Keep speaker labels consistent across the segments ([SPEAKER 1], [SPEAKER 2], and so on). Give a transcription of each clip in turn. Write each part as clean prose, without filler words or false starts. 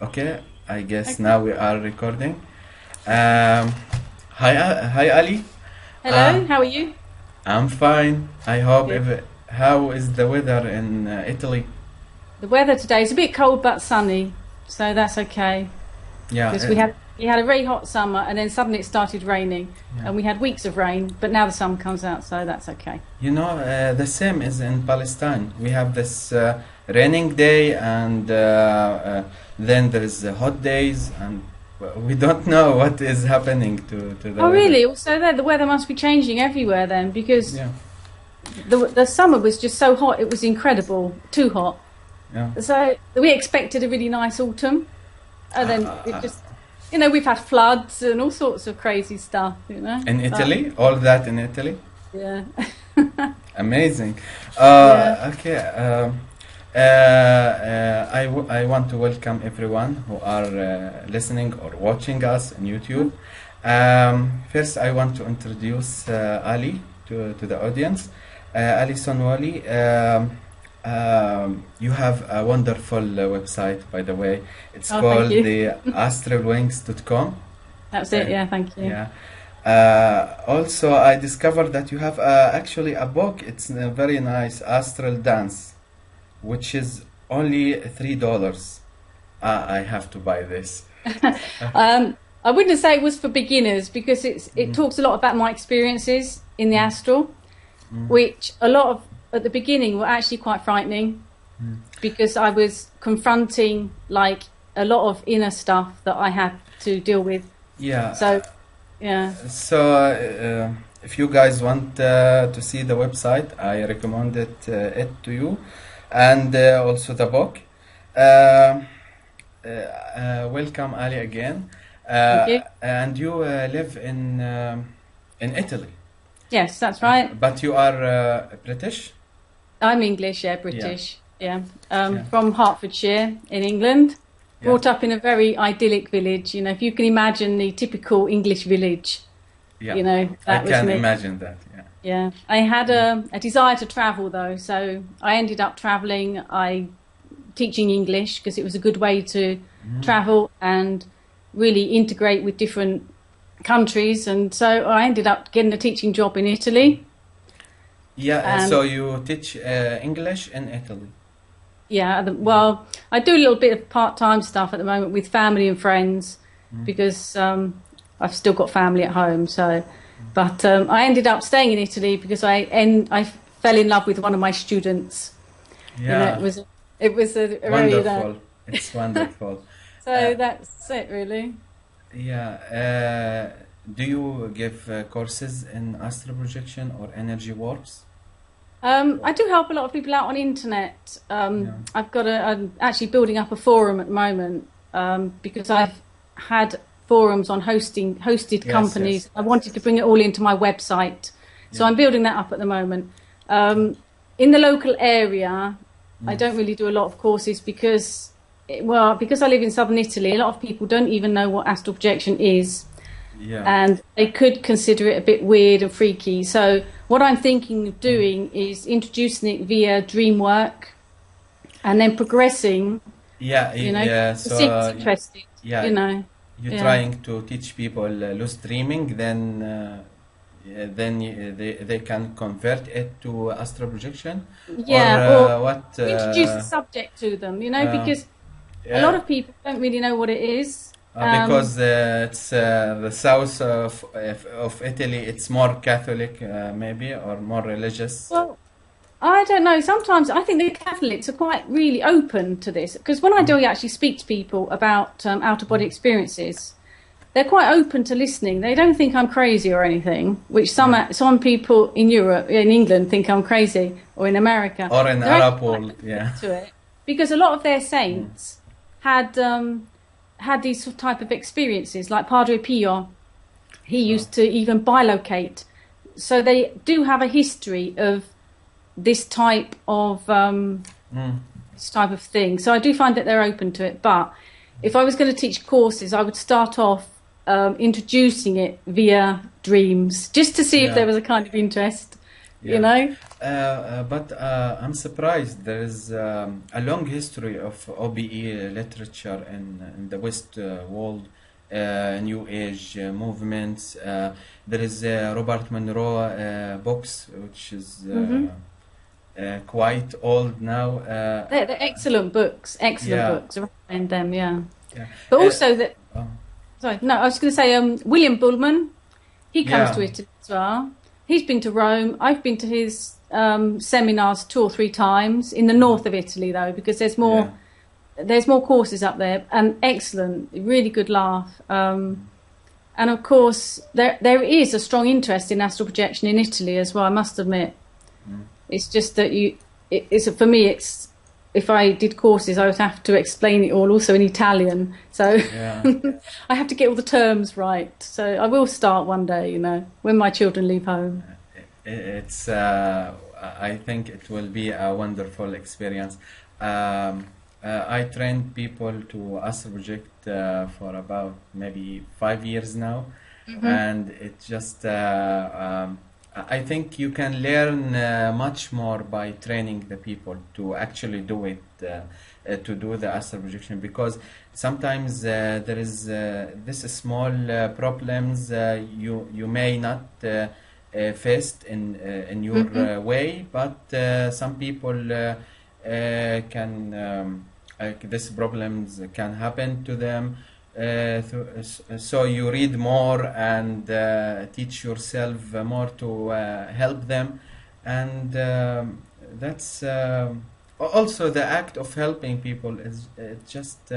[SPEAKER 1] Okay, I guess
[SPEAKER 2] Okay.
[SPEAKER 1] now we are recording. Hi Ali. Uh,
[SPEAKER 2] Hello, how are you?
[SPEAKER 1] I'm fine. I hope
[SPEAKER 2] Good.
[SPEAKER 1] how is the weather in Italy?
[SPEAKER 2] The weather today is a bit cold but sunny, so that's okay.
[SPEAKER 1] Yeah,
[SPEAKER 2] Because we had a very hot summer and then suddenly it started raining,
[SPEAKER 1] yeah.
[SPEAKER 2] and we had weeks of rain, but now the sun comes out, so that's okay.
[SPEAKER 1] You know, the same is in Palestine. We have this raining day, and then there is hot days, and we don't know what is happening to the
[SPEAKER 2] Oh,
[SPEAKER 1] weather.
[SPEAKER 2] really? Also, there the weather must be changing everywhere then, because
[SPEAKER 1] Yeah,
[SPEAKER 2] the summer was just so hot, it was incredible, too hot.
[SPEAKER 1] yeah.
[SPEAKER 2] So we expected a really nice autumn, and then it just, we've had floods and all sorts of crazy stuff,
[SPEAKER 1] In
[SPEAKER 2] But,
[SPEAKER 1] Italy, all that in Italy.
[SPEAKER 2] yeah.
[SPEAKER 1] Amazing.
[SPEAKER 2] Yeah.
[SPEAKER 1] Okay. I want to welcome everyone who are listening or watching us on YouTube. First, I want to introduce Ali to the audience. Alison Wylie, you have a wonderful website, by the way. It's
[SPEAKER 2] Oh, thank
[SPEAKER 1] called
[SPEAKER 2] you.
[SPEAKER 1] the astralwings.com.
[SPEAKER 2] That's it. Yeah, thank you.
[SPEAKER 1] Yeah. Also, I discovered that you have actually a book. It's very nice, Astral Dance, which is only $3. I have to buy this.
[SPEAKER 2] I wouldn't say it was for beginners because it talks a lot about my experiences in the astral, which a lot of at the beginning were actually quite frightening because I was confronting like a lot of inner stuff that I had to deal with.
[SPEAKER 1] Yeah.
[SPEAKER 2] So, yeah.
[SPEAKER 1] So, if you guys want to see the website, I recommend it to you, and also the book. Welcome, Ali, again.
[SPEAKER 2] Thank you.
[SPEAKER 1] And you live in Italy,
[SPEAKER 2] Yes, that's right.
[SPEAKER 1] but you are British.
[SPEAKER 2] I'm English, yeah,
[SPEAKER 1] Yeah,
[SPEAKER 2] British, yeah.
[SPEAKER 1] yeah,
[SPEAKER 2] From Hertfordshire in England.
[SPEAKER 1] yeah,
[SPEAKER 2] Brought up in a very idyllic village. If you can imagine the typical English village,
[SPEAKER 1] yeah. I
[SPEAKER 2] that was
[SPEAKER 1] can
[SPEAKER 2] me.
[SPEAKER 1] imagine that. Yeah.
[SPEAKER 2] Yeah, I had a desire to travel though, so I ended up traveling. I teaching English because it was a good way to travel and really integrate with different countries, and so I ended up getting a teaching job in Italy.
[SPEAKER 1] Yeah.
[SPEAKER 2] And
[SPEAKER 1] So you teach English in Italy.
[SPEAKER 2] yeah, well, I do a little bit of part-time stuff at the moment with family and friends because I've still got family at home. So, but I ended up staying in Italy because I fell in love with one of my students.
[SPEAKER 1] Yeah.
[SPEAKER 2] It was a very
[SPEAKER 1] Wonderful. It's wonderful.
[SPEAKER 2] so that's it really.
[SPEAKER 1] Yeah. Do you give courses in astral projection or energy works?
[SPEAKER 2] I do help a lot of people out on internet.
[SPEAKER 1] Yeah.
[SPEAKER 2] I'm actually building up a forum at the moment because I've had forums on hosted
[SPEAKER 1] Yes,
[SPEAKER 2] companies.
[SPEAKER 1] yes,
[SPEAKER 2] I wanted to bring it all into my website, so
[SPEAKER 1] yeah.
[SPEAKER 2] I'm building that up at the moment. In the local area, I don't really do a lot of courses because I live in southern Italy. A lot of people don't even know what astral projection is.
[SPEAKER 1] Yeah.
[SPEAKER 2] And they could consider it a bit weird and freaky. So what I'm thinking of doing is introducing it via dream work and then progressing,
[SPEAKER 1] Yeah, yeah.
[SPEAKER 2] to
[SPEAKER 1] So,
[SPEAKER 2] see what's interested,
[SPEAKER 1] yeah, you're
[SPEAKER 2] yeah.
[SPEAKER 1] trying to teach people lucid dreaming, then they can convert it to astral projection, or
[SPEAKER 2] Yeah, or
[SPEAKER 1] what?
[SPEAKER 2] introduce the subject to them,
[SPEAKER 1] Uh,
[SPEAKER 2] because a lot
[SPEAKER 1] yeah,
[SPEAKER 2] of people don't really know what it is.
[SPEAKER 1] because it's the south of Italy. It's more Catholic, maybe, or more religious.
[SPEAKER 2] Well, I don't know. Sometimes I think the Catholics are quite really open to this because when I do actually speak to people about out-of-body experiences, they're quite open to listening. They don't think I'm crazy or anything, which
[SPEAKER 1] Yeah.
[SPEAKER 2] some people in Europe, in England, think I'm crazy, or in America.
[SPEAKER 1] Or in
[SPEAKER 2] They're
[SPEAKER 1] Arab
[SPEAKER 2] actually quite
[SPEAKER 1] world,
[SPEAKER 2] open
[SPEAKER 1] yeah.
[SPEAKER 2] to it because a lot of their saints had these sort of type of experiences. Like Padre Pio, he used to even bilocate, so they do have a history of this type of thing. So I do find that they're open to it. But if I was going to teach courses, I would start off introducing it via dreams, just to see if
[SPEAKER 1] Yeah.
[SPEAKER 2] there was a kind of interest. you know.
[SPEAKER 1] But I'm surprised. There is a long history of OBE literature in the West world, New Age movements. There is Robert Monroe books, which is quite old now.
[SPEAKER 2] They're excellent books. Excellent books. I recommend them. Yeah. But also that. Sorry, no, I was going to say William Bullman. He comes to Italy as well. He's been to Rome. I've been to his seminars 2 or 3 times in the north of Italy, though, because there's more courses up there, and excellent, really good laugh. And of course, there is a strong interest in astral projection in Italy as well. I must admit, it's just that for me, it's if I did courses, I would have to explain it all also in Italian. So I have to get all the terms right. So I will start one day, you know, when my children leave home.
[SPEAKER 1] It's I think it will be a wonderful experience. I trained people to astral project for about maybe 5 years now, and it just I think you can learn much more by training the people to actually do it, to do the astral projection, because sometimes there is this small problems you may not face in your way, but some people can these problems can happen to them. So you read more and teach yourself more to help them, and that's also the act of helping people is just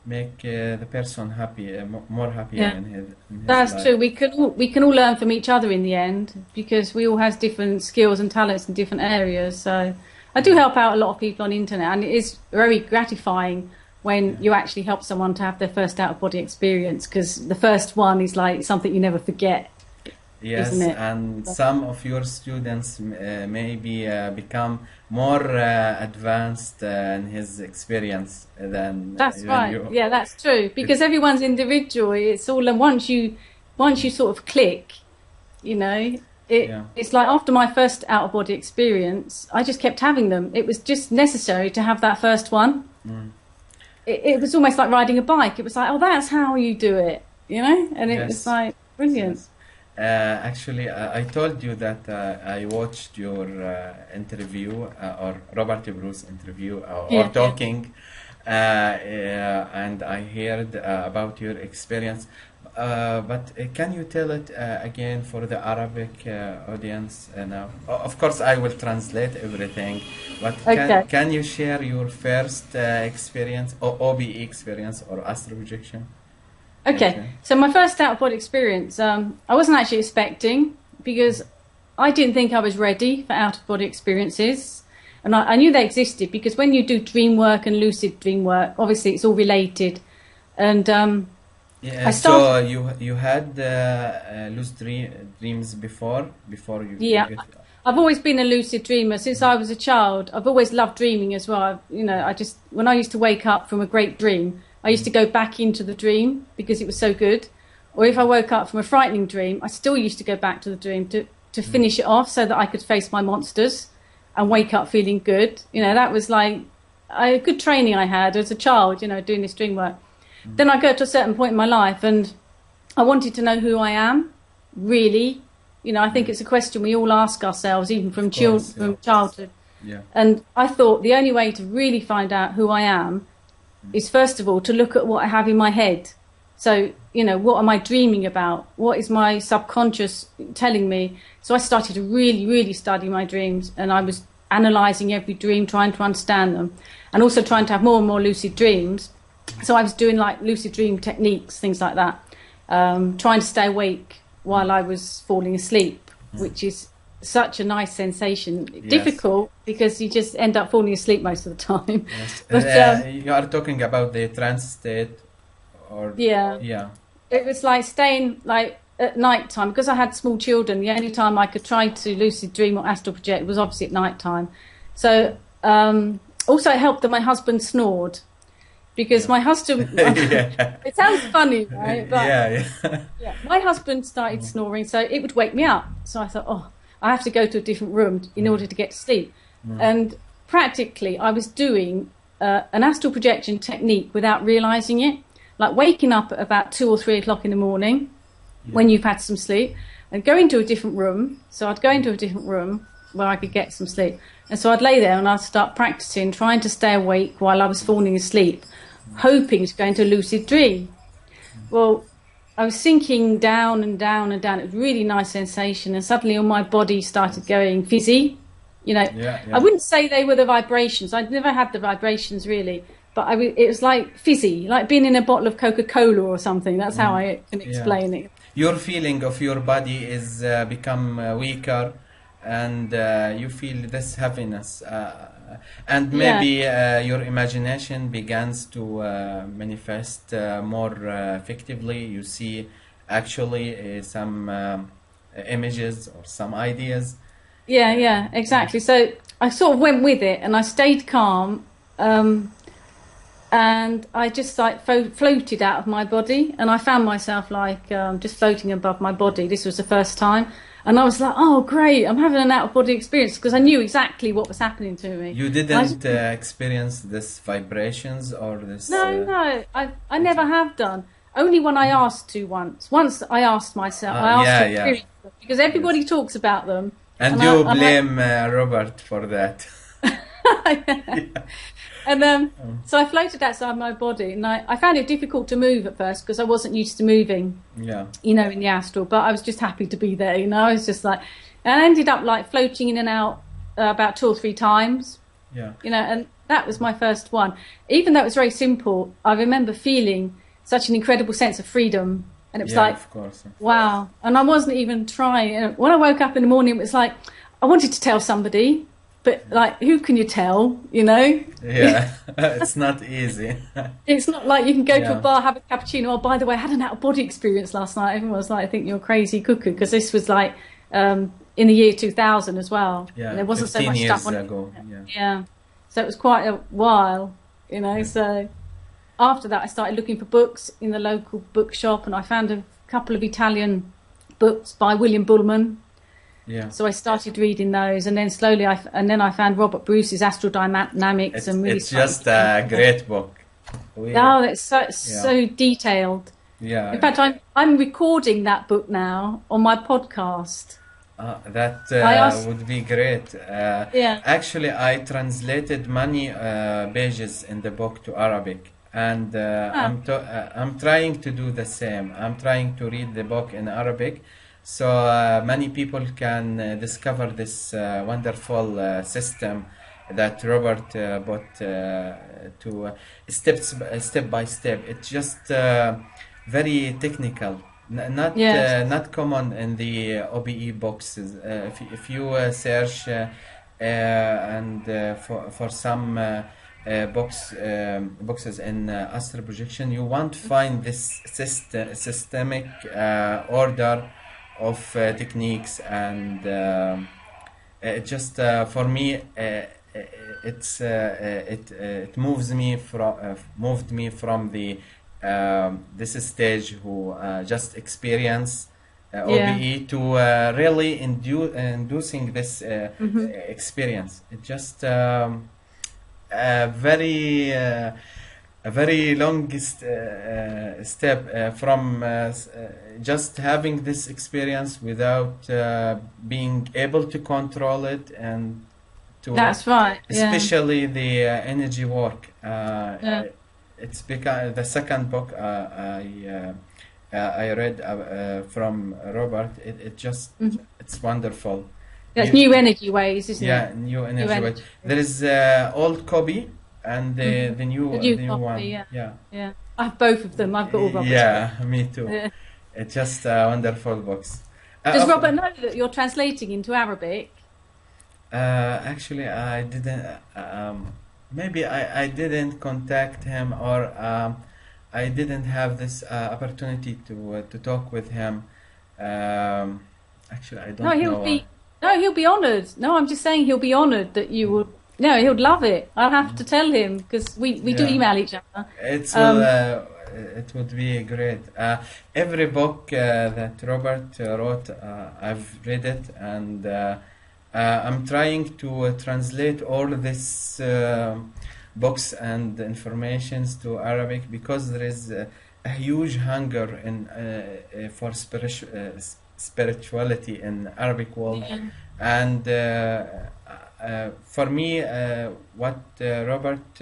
[SPEAKER 1] make the person happy, more happy in his
[SPEAKER 2] That's
[SPEAKER 1] life.
[SPEAKER 2] true. We can all learn from each other in the end, because we all have different skills and talents in different areas. So I do help out a lot of people on the internet, and it is very gratifying when you actually help someone to have their first out-of-body experience, because the first one is like something you never forget.
[SPEAKER 1] Yes,
[SPEAKER 2] isn't it?
[SPEAKER 1] and some of your students maybe become more advanced in his experience than
[SPEAKER 2] That's right.
[SPEAKER 1] you.
[SPEAKER 2] Yeah, that's true. Because everyone's individual. It's all, and once you sort of click, you know, it's like after my first out-of-body experience, I just kept having them. It was just necessary to have that first one. It was almost like riding a bike. It was like, oh, that's how you do it, you know? And it was like, brilliant.
[SPEAKER 1] Yes. Actually, I told you that I watched your interview, or Robert Bruce interview, or talking, and I heard about your experience. But can you tell it again for the Arabic audience now? Of course, I will translate everything, but can you share your first experience, or OBE experience, or astral projection?
[SPEAKER 2] Okay, so my first out-of-body experience, I wasn't actually expecting, because I didn't think I was ready for out-of-body experiences. And I knew they existed, because when you do dream work and lucid dream work, obviously it's all related. And
[SPEAKER 1] so you had lucid dreams before you?
[SPEAKER 2] Yeah, I've always been a lucid dreamer since I was a child. I've always loved dreaming as well. You know, when I used to wake up from a great dream, I used to go back into the dream because it was so good. Or if I woke up from a frightening dream, I still used to go back to the dream to finish it off, so that I could face my monsters and wake up feeling good. You know, that was like a good training I had as a child, you know, doing this dream work. Then I got to a certain point in my life, and I wanted to know who I am, really. You know, I think it's a question we all ask ourselves, even from childhood.
[SPEAKER 1] Yeah.
[SPEAKER 2] And I thought the only way to really find out who I am is, first of all, to look at what I have in my head. So, you know, what am I dreaming about? What is my subconscious telling me? So I started to really, really study my dreams, and I was analysing every dream, trying to understand them, and also trying to have more and more lucid dreams. So I was doing like lucid dream techniques, things like that, trying to stay awake while I was falling asleep, which is such a nice sensation. Yes. Difficult, because you just end up falling asleep most of the time.
[SPEAKER 1] Yes. But, you are talking about the trance state, or yeah.
[SPEAKER 2] It was like staying like at night time, because I had small children. The only time I could try to lucid dream or astral project was obviously at night time. So also it helped that my husband snored, because my husband, it sounds funny, right? But, my husband started snoring, so it would wake me up. So I thought, I have to go to a different room in order to get to sleep. And practically I was doing an astral projection technique without realising it, like waking up at about 2 or 3 o'clock in the morning when you've had some sleep and going to a different room. So I'd go into a different room where I could get some sleep. And so I'd lay there and I'd start practicing, trying to stay awake while I was falling asleep, hoping to go into a lucid dream. Well, I was sinking down and down and down. It was a really nice sensation. And suddenly all my body started going fizzy. You know, I wouldn't say they were the vibrations. I'd never had the vibrations really. But it was like fizzy, like being in a bottle of Coca-Cola or something. That's how I can explain it.
[SPEAKER 1] Your feeling of your body is become weaker, and you feel this heaviness. And maybe your imagination begins to manifest more effectively. You see actually some images or some ideas.
[SPEAKER 2] Yeah, exactly. So I sort of went with it and I stayed calm. And I just like floated out of my body, and I found myself like just floating above my body. This was the first time. And I was like, oh, great, I'm having an out-of-body experience, because I knew exactly what was happening to me.
[SPEAKER 1] You didn't experience this vibrations or this...
[SPEAKER 2] No, I never have done. Only when I asked to once. Once I asked myself, I asked to experience them, because everybody talks about them.
[SPEAKER 1] And you blame Robert for that.
[SPEAKER 2] And so I floated outside my body, and I found it difficult to move at first because I wasn't used to moving, you know, in the astral. But I was just happy to be there, you know. I was just like, and I ended up like floating in and out about 2 or 3 times, you know. And that was my first one. Even though it was very simple, I remember feeling such an incredible sense of freedom, and it was like,
[SPEAKER 1] of course.
[SPEAKER 2] Wow. And I wasn't even trying. And when I woke up in the morning, it was like I wanted to tell somebody. But, like, who can you tell, you know?
[SPEAKER 1] Yeah, it's not easy.
[SPEAKER 2] It's not like you can go to a bar, have a cappuccino. Oh, by the way, I had an out-of-body experience last night. Everyone was like, I think you're a crazy cuckoo, because this was, like, in the year 2000 as well.
[SPEAKER 1] Yeah,
[SPEAKER 2] and there wasn't so
[SPEAKER 1] 15
[SPEAKER 2] much
[SPEAKER 1] years
[SPEAKER 2] stuff on
[SPEAKER 1] ago.
[SPEAKER 2] it. Yeah. So it was quite a while, you know. So after that, I started looking for books in the local bookshop, and I found a couple of Italian books by William Bullman.
[SPEAKER 1] Yeah.
[SPEAKER 2] So I started reading those, and then slowly I found Robert Bruce's Astral Dynamics, and really
[SPEAKER 1] it's just a great book.
[SPEAKER 2] Oh, it's so detailed.
[SPEAKER 1] Yeah.
[SPEAKER 2] In fact, I'm recording that book now on my podcast.
[SPEAKER 1] That would be great. Actually, I translated many pages in the book to Arabic, and I'm trying to do the same. I'm trying to read the book in Arabic. So many people can discover this wonderful system that Robert put to step by step. It's just very technical, not common in the OBE boxes. If you search for some boxes in Astral Projection, you won't find this systemic order of techniques, and it just for me it moved me from the this stage who just experience OBE to really inducing this experience. It just a very long step from just having this experience without being able to control it, and to especially the energy work. It's because the second book I read from Robert. It just it's wonderful.
[SPEAKER 2] That's New Energy Ways, isn't it?
[SPEAKER 1] Yeah, New Energy Ways. There is old copy and the new copy, one.
[SPEAKER 2] Yeah. I have both of them. I've got all Robert's.
[SPEAKER 1] Yeah, me too. It's just wonderful books.
[SPEAKER 2] Does Robert know that you're translating into Arabic?
[SPEAKER 1] Actually, I didn't. Maybe I didn't contact him, or I didn't have this opportunity to talk with him. Actually, I don't know.
[SPEAKER 2] He'll be honoured. No, I'm just saying he'll be honoured that you would. No, he'll love it. I'll have to tell him, because we do email each other.
[SPEAKER 1] It's it would be great. Every book that Robert wrote, I've read it, and I'm trying to translate all these books and informations to Arabic, because there is a huge hunger for spirituality in Arabic world.
[SPEAKER 2] Yeah.
[SPEAKER 1] And for me, what Robert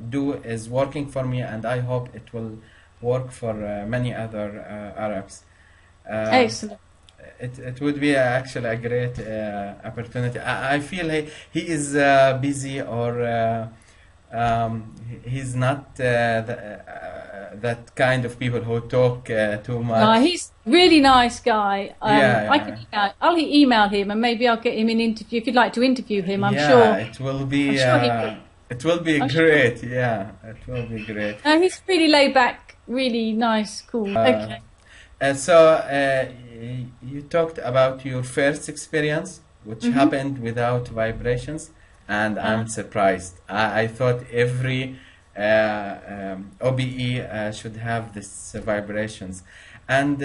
[SPEAKER 1] do is working for me, and I hope it will work for many other Arabs.
[SPEAKER 2] Excellent.
[SPEAKER 1] It would be actually a great opportunity. I feel he is busy, or he's not that kind of people who talk too much.
[SPEAKER 2] No, he's a really nice guy.
[SPEAKER 1] Yeah.
[SPEAKER 2] I'll email him, and maybe I'll get him an interview. If you'd like to interview him, I'm
[SPEAKER 1] Yeah,
[SPEAKER 2] sure.
[SPEAKER 1] it will be. It will be
[SPEAKER 2] I'm
[SPEAKER 1] great.
[SPEAKER 2] sure.
[SPEAKER 1] Yeah, it will be great.
[SPEAKER 2] He's really laid back, really nice, cool. Okay.
[SPEAKER 1] So you talked about your first experience, which happened without vibrations, and I'm surprised. I thought every OBE should have this vibrations. And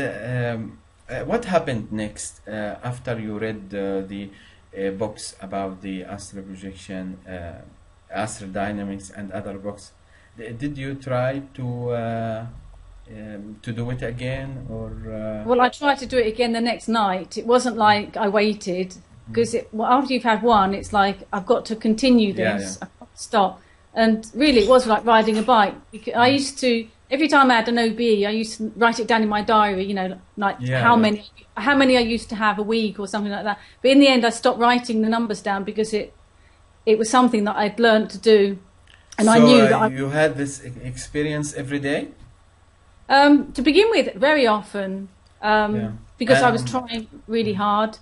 [SPEAKER 1] what happened next after you read the books about the astral projection, astral dynamics, and other books? Did you try to do it again, or?
[SPEAKER 2] Well, I tried to do it again the next night. It wasn't like I waited, because after you've had one, it's like I've got to continue this. I can't stop. And really, it was like riding a bike. I used to, every time I had an OBE, I used to write it down in my diary, you know, like how many I used to have a week or something like that. But in the end, I stopped writing the numbers down, because it was something that I'd learned to do. And I knew that
[SPEAKER 1] you had this experience every day?
[SPEAKER 2] To begin with, very often, because I was trying really hard.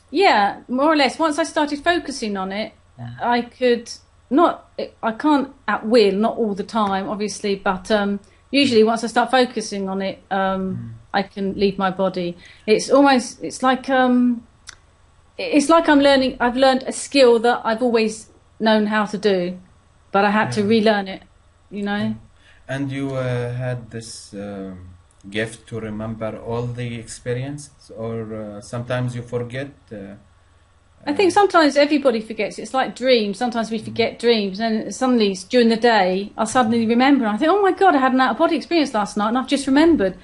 [SPEAKER 2] Yeah, more or less. Once I started focusing on it, I can't at will, not all the time, obviously, but usually once I start focusing on it, I can leave my body. It's like I'm learning. I've learned a skill that I've always known how to do, but I had to relearn it, you know.
[SPEAKER 1] And you had this gift to remember all the experiences, or sometimes you forget?
[SPEAKER 2] I think sometimes everybody forgets. It's like dreams. Sometimes we forget dreams, and suddenly during the day, I'll suddenly remember. I think, oh my God, I had an out-of-body experience last night, and I've just remembered.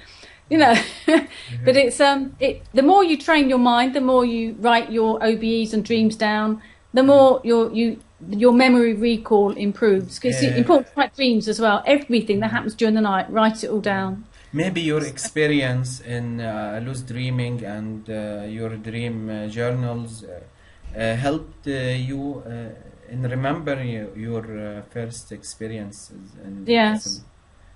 [SPEAKER 2] You know, but it's the more you train your mind, the more you write your OBEs and dreams down, the more your memory recall improves. Because it's important to write dreams as well. Everything that happens during the night, write it all down.
[SPEAKER 1] Maybe your experience in lucid dreaming and your dream journals helped you in remembering your first experiences.
[SPEAKER 2] Yes,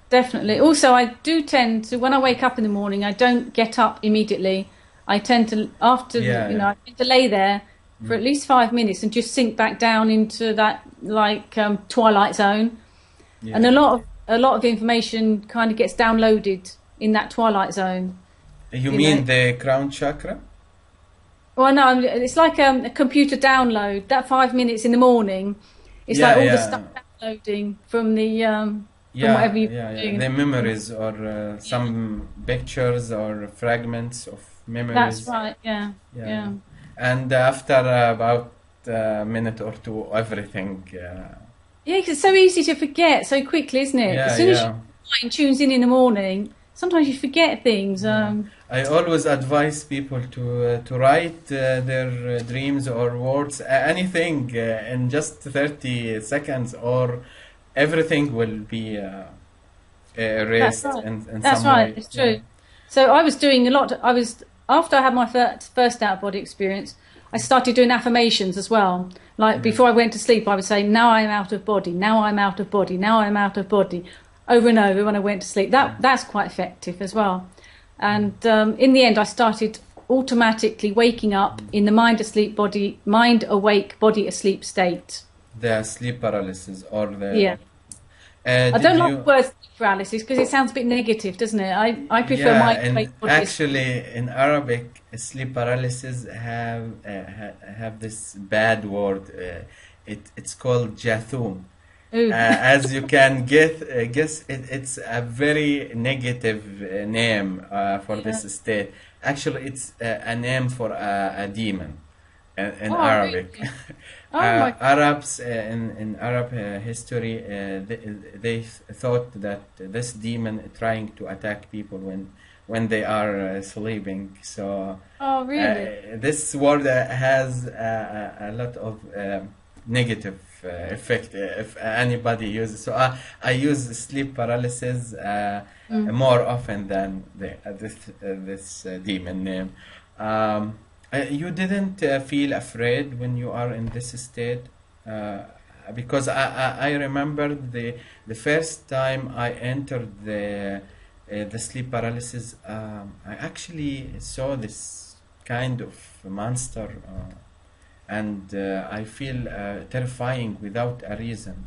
[SPEAKER 2] definitely. Also, I do tend to, when I wake up in the morning, I don't get up immediately. I tend to, I tend to lay there for at least 5 minutes and just sink back down into that twilight zone. Yeah. And a lot of information kind of gets downloaded in that twilight zone.
[SPEAKER 1] You mean the crown chakra?
[SPEAKER 2] Well, no, it's like a computer download. That 5 minutes in the morning, it's like all the stuff downloading from the from whatever you're doing.
[SPEAKER 1] The memories, or some pictures or fragments of memories.
[SPEAKER 2] That's right. Yeah.
[SPEAKER 1] And after about a minute or two, everything. Yeah,
[SPEAKER 2] because it's so easy to forget so quickly, isn't it? As soon as your mind tunes in the morning, sometimes you forget things.
[SPEAKER 1] I always advise people to write their dreams or words, anything in just 30 seconds, or everything will be erased.
[SPEAKER 2] That's right.
[SPEAKER 1] in
[SPEAKER 2] That's
[SPEAKER 1] some
[SPEAKER 2] right.
[SPEAKER 1] way.
[SPEAKER 2] It's true. So I was doing a lot. After I had my first out-of-body experience, I started doing affirmations as well. Like before I went to sleep, I would say, "Now I'm out of body. Now I'm out of body. Now I'm out of body," over and over when I went to sleep. That's quite effective as well. And in the end, I started automatically waking up in the mind awake, body asleep state.
[SPEAKER 1] The sleep paralysis, or the
[SPEAKER 2] I don't like the word sleep paralysis because it sounds a bit negative, doesn't it? I prefer mind awake, body asleep.
[SPEAKER 1] Actually, in Arabic, sleep paralysis have this bad word. It's called jathum. As you can guess, it's a very negative name for this state. Actually, it's a name for a demon in Arabic.
[SPEAKER 2] Really? Oh my God.
[SPEAKER 1] Arabs in Arab history, they thought that this demon trying to attack people when they are sleeping. So
[SPEAKER 2] Oh, really?
[SPEAKER 1] this word has a lot of negative effect if anybody uses. So I use sleep paralysis more often than this demon name. You didn't feel afraid when you are in this state? Because I remember the first time I entered the sleep paralysis, I actually saw this kind of monster, and I feel terrifying without a reason.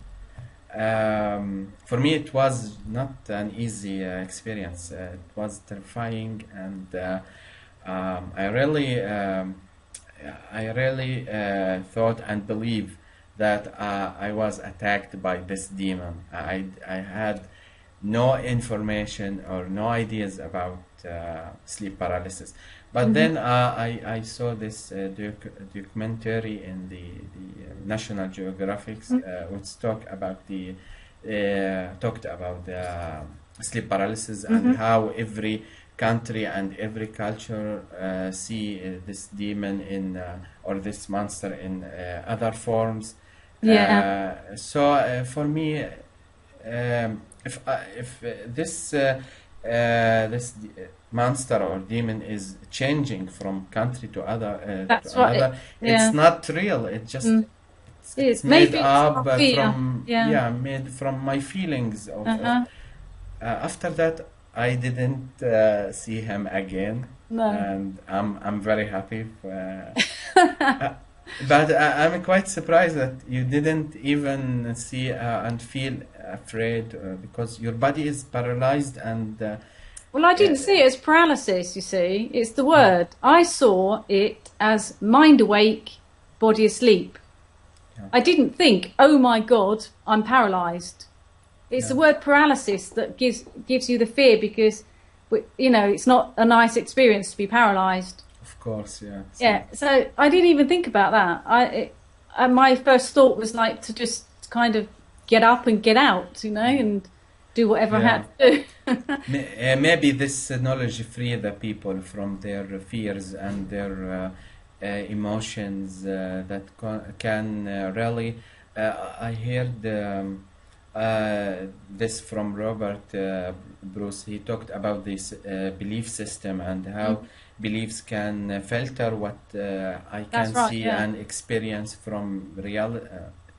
[SPEAKER 1] For me, it was not an easy experience. It was terrifying, and I really thought and believed that I was attacked by this demon. I had no information or no ideas about sleep paralysis. But then I saw this documentary in the National Geographic, which talked about the sleep paralysis and how every country and every culture see this demon in or this monster in other forms. So for me, if this monster or demon is changing from country to other,
[SPEAKER 2] That's
[SPEAKER 1] to
[SPEAKER 2] right.
[SPEAKER 1] another, it's not real. It just it's made
[SPEAKER 2] Maybe it's
[SPEAKER 1] up
[SPEAKER 2] not fear.
[SPEAKER 1] from made from my feelings of. After that, I didn't see him again, and I'm very happy. But I'm quite surprised that you didn't even see and feel afraid because your body is paralyzed and.
[SPEAKER 2] Well, I didn't see it as paralysis, you see. It's the word. I saw it as mind awake, body asleep. I didn't think, oh my God, I'm paralysed. It's the word paralysis that gives you the fear because, it's not a nice experience to be paralysed.
[SPEAKER 1] Of course, yeah.
[SPEAKER 2] Yeah, so I didn't even think about that. My first thought was like to just kind of get up and get out, and do whatever I had to do.
[SPEAKER 1] Maybe this knowledge free the people from their fears and their emotions that can really. I heard this from Robert Bruce. He talked about this belief system and how beliefs can filter what I can see and experience from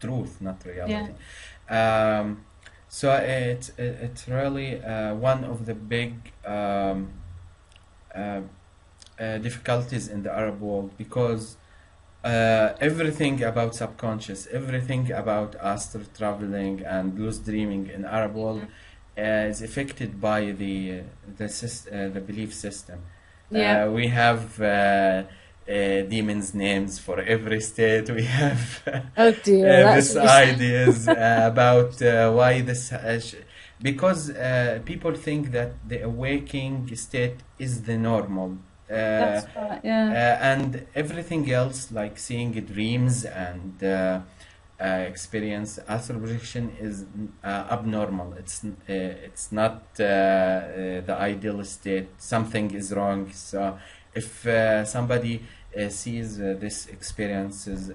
[SPEAKER 1] truth, not reality. So it's really one of the big difficulties in the Arab world because everything about subconscious, everything about astral traveling and lucid dreaming in Arab world is affected by the belief system. We have demons' names for every state. We have these ideas about why this because people think that the awakening state is the normal.
[SPEAKER 2] That's right,
[SPEAKER 1] and everything else like seeing dreams and experience astral projection is abnormal. It's not the ideal state. Something is wrong. So if somebody sees this experiences,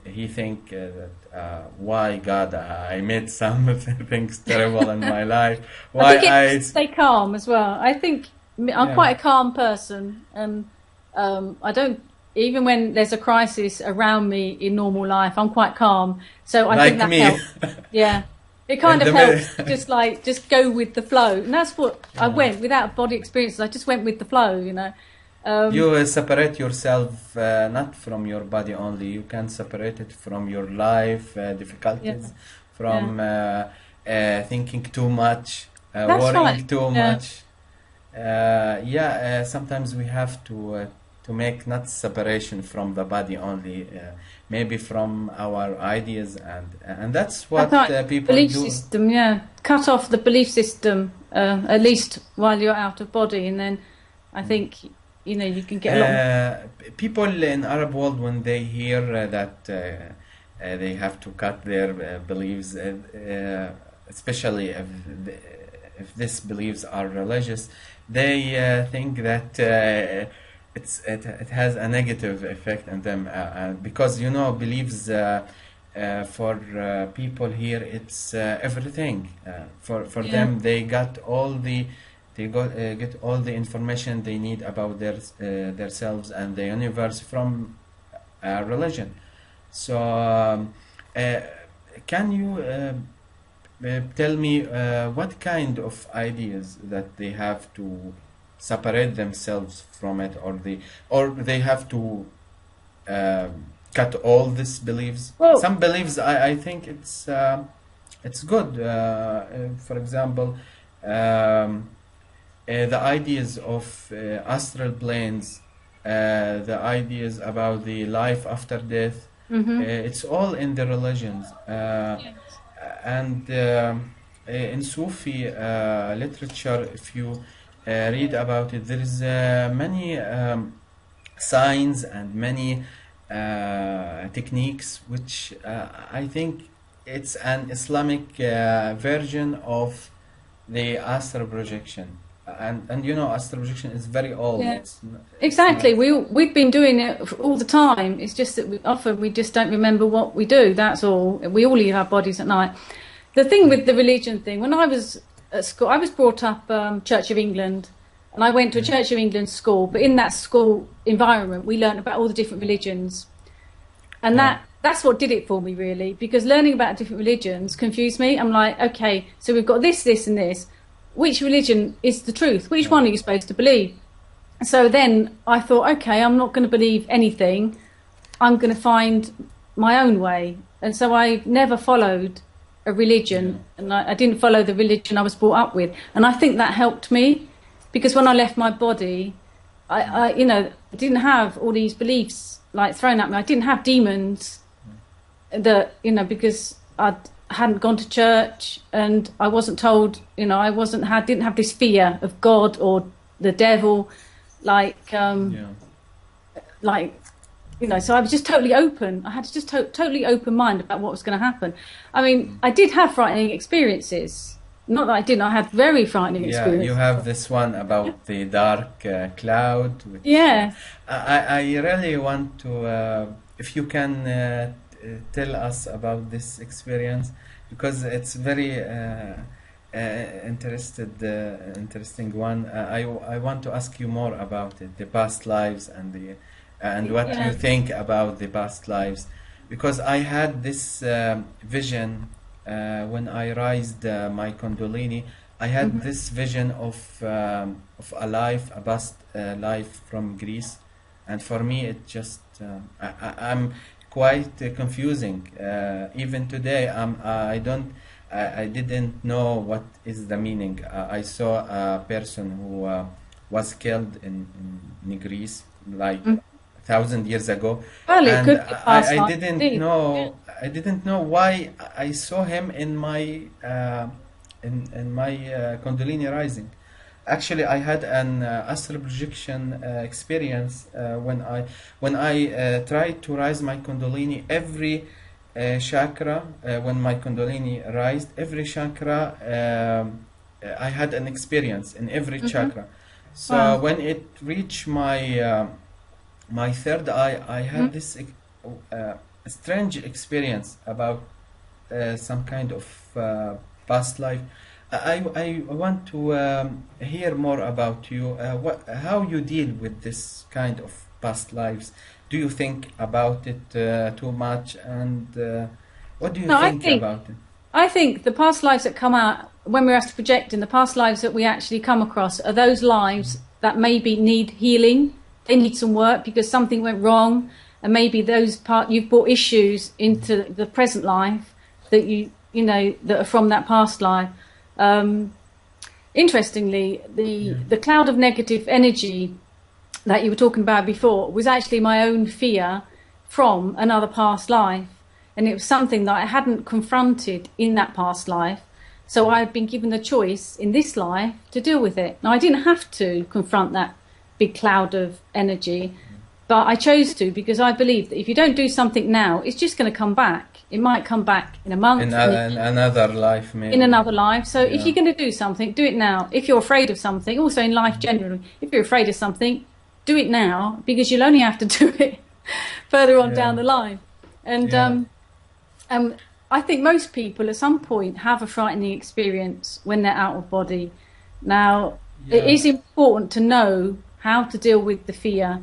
[SPEAKER 1] he think that why God I made some things terrible in my life. Why
[SPEAKER 2] I stay calm as well. I think I'm quite a calm person, and I don't. Even when there's a crisis around me in normal life, I'm quite calm. So I think that helps. Yeah, it kind of helps. Just go with the flow, and that's what I went without body experiences. I just went with the flow,
[SPEAKER 1] You separate yourself not from your body only. You can separate it from your life difficulties, from thinking too much, worrying too much. Sometimes we have to to make not separation from the body only, maybe from our ideas, and that's what people
[SPEAKER 2] belief
[SPEAKER 1] do.
[SPEAKER 2] System, yeah, cut off the belief system at least while you're out of body, and then I think you can get a lot.
[SPEAKER 1] People in Arab world, when they hear that they have to cut their beliefs, especially if these beliefs are religious, they think that it has a negative effect on them, because beliefs for people here, it's everything. For them, they got all the get all the information they need about themselves and the universe from religion. So can you tell me what kind of ideas that they have to separate themselves from it, or they have to cut all these beliefs? Well, some beliefs, I think it's good. For example, the ideas of astral planes, the ideas about the life after death, it's all in the religions. Yes. And in Sufi literature, if you read about it, there is many signs and many techniques which I think it's an Islamic version of the astral projection. And astral projection is very old.
[SPEAKER 2] Yeah. Exactly. We've been doing it all the time. It's just that often we just don't remember what we do. That's all. We all leave our bodies at night. The thing with the religion thing, when I was at school, I was brought up Church of England, and I went to a Church of England school. But in that school environment, we learned about all the different religions, and that's what did it for me, really, because learning about different religions confused me. I'm like, okay, so we've got this, this, and this. Which religion is the truth? Which one are you supposed to believe? So then I thought, okay, I'm not going to believe anything. I'm going to find my own way. And so I never followed a religion, and I didn't follow the religion I was brought up with. And I think that helped me, because when I left my body, I didn't have all these beliefs like thrown at me. I didn't have demons that, because I hadn't gone to church, and I wasn't told, didn't have this fear of God or the devil, so I was just totally open. I had to just totally open mind about what was going to happen. I mean, I did have frightening experiences. Not that I didn't. I had very frightening experiences.
[SPEAKER 1] Yeah, you have this one about the dark cloud.
[SPEAKER 2] Yeah.
[SPEAKER 1] I really want to, if you can tell us about this experience, because it's very interesting one. I want to ask you more about it, the past lives and what you think about the past lives, because I had this vision when I raised my Kundalini. I had this vision of a life, a past life from Greece, and for me it just I'm quite confusing. Even today, I didn't know what is the meaning. I saw a person who was killed in Greece like 1,000 years ago, and I didn't know. Yeah. I didn't know why I saw him in my Kundalini rising. Actually, I had an astral projection experience when I tried to rise my Kundalini. Every chakra, when my Kundalini rised, every chakra, I had an experience in every chakra. So when it reached my my third eye, I had this strange experience about some kind of past life. I want to hear more about you. How you deal with this kind of past lives? Do you think about it too much? And what do you think about it?
[SPEAKER 2] I think the past lives that come out when we're asked to project, in the past lives that we actually come across, are those lives that maybe need healing. They need some work because something went wrong, and maybe you've brought issues into the present life that that are from that past life. Interestingly, the cloud of negative energy that you were talking about before was actually my own fear from another past life. And it was something that I hadn't confronted in that past life. So I had been given the choice in this life to deal with it. Now, I didn't have to confront that big cloud of energy, but I chose to, because I believe that if you don't do something now, it's just going to come back. It might come back in a month.
[SPEAKER 1] In another life, maybe.
[SPEAKER 2] In another life. So if you're going to do something, do it now. If you're afraid of something, also in life generally, if you're afraid of something, do it now, because you'll only have to do it further on down the line. And I think most people at some point have a frightening experience when they're out of body. Now, it is important to know how to deal with the fear,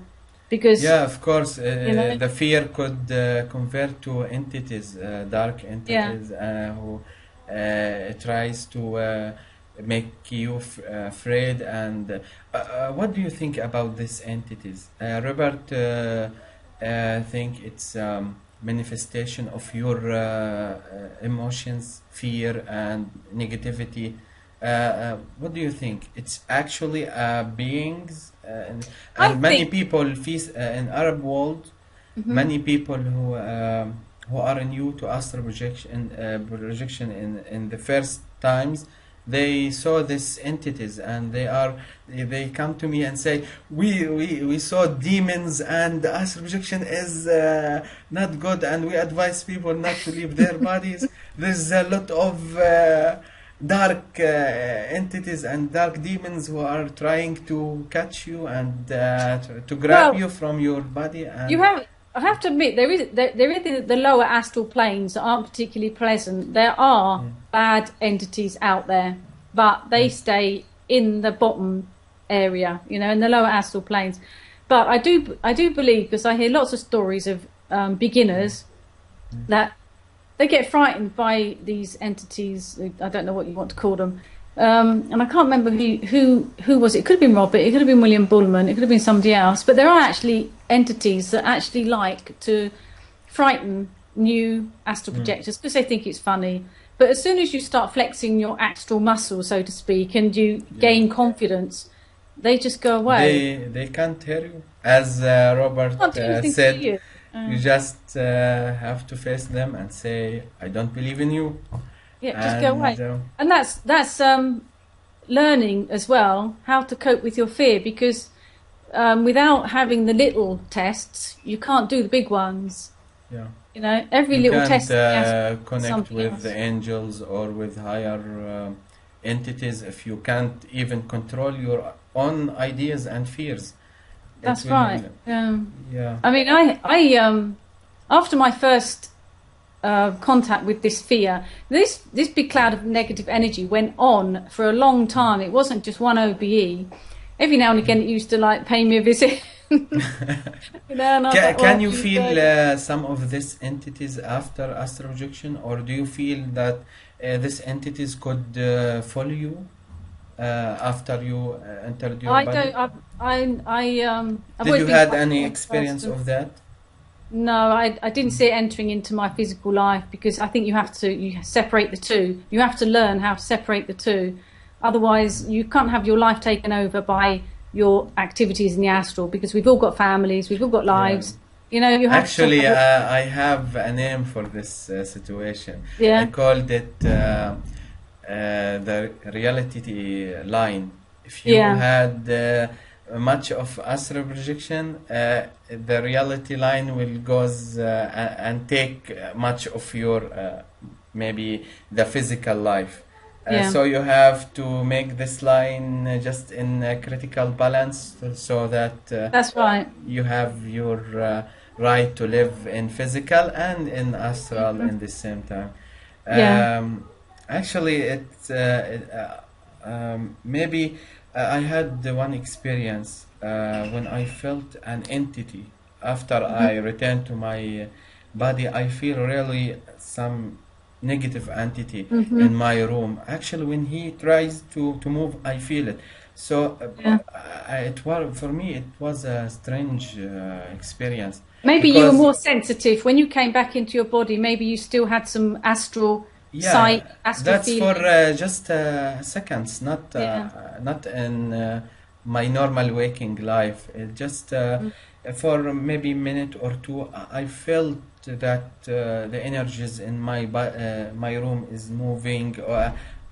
[SPEAKER 2] because
[SPEAKER 1] of course, the fear could convert to entities, dark entities, who tries to make you afraid. And what do you think about these entities? Robert think it's manifestation of your emotions, fear and negativity. What do you think? It's actually beings, and many people in Arab world, many people who are new to astral projection in the first times, they saw these entities, and they come to me and say, we saw demons, and the astral projection is not good, and we advise people not to leave their bodies. There's a lot of dark entities and dark demons who are trying to catch you and to grab you from your body. And
[SPEAKER 2] I have to admit, there is the lower astral planes that aren't particularly pleasant. There are bad entities out there, but they stay in the bottom area, in the lower astral planes. But I do believe, because I hear lots of stories of beginners that they get frightened by these entities. I don't know what you want to call them. And I can't remember who was it. It could have been Robert, it could have been William Bullman, it could have been somebody else. But there are actually entities that actually like to frighten new astral projectors because they think it's funny. But as soon as you start flexing your astral muscle, so to speak, and you gain confidence, they just go away.
[SPEAKER 1] They can't hear you. As Robert said, you just have to face them and say, I don't believe in you.
[SPEAKER 2] Yeah, just go away. And that's learning as well how to cope with your fear, because without having the little tests, you can't do the big ones.
[SPEAKER 1] Yeah.
[SPEAKER 2] Every little test
[SPEAKER 1] connect with the angels or with higher entities if you can't even control your own ideas and fears.
[SPEAKER 2] That's right. Yeah. I mean, I after my first contact with this fear, this big cloud of negative energy went on for a long time. It wasn't just one OBE. Every now and again, it used to pay me a visit.
[SPEAKER 1] Can you feel some of these entities after astral projection, or do you feel that these entities could follow you after you entered your body? Did you had any experience of that?
[SPEAKER 2] No, I didn't see it entering into my physical life, because I think you separate the two. You have to learn how to separate the two. Otherwise, you can't have your life taken over by your activities in the astral, because we've all got families, we've all got lives. You have
[SPEAKER 1] actually, I have a name for this situation.
[SPEAKER 2] Yeah.
[SPEAKER 1] I called it the reality line. If you had much of astral projection, the reality line will goes and take much of your maybe the physical life. So you have to make this line just in a critical balance, so that
[SPEAKER 2] that's right.
[SPEAKER 1] You have your right to live in physical and in astral in the same time. Actually, maybe I had one experience when I felt an entity. After I returned to my body, I feel really some negative entity in my room. Actually, when he tries to move, I feel it. So for me it was a strange experience.
[SPEAKER 2] Maybe you were more sensitive when you came back into your body. Maybe you still had some astral sight, astral
[SPEAKER 1] that's
[SPEAKER 2] feeling.
[SPEAKER 1] for just seconds, not in my normal waking life. Just for maybe a minute or two, I felt that the energies in my room is moving.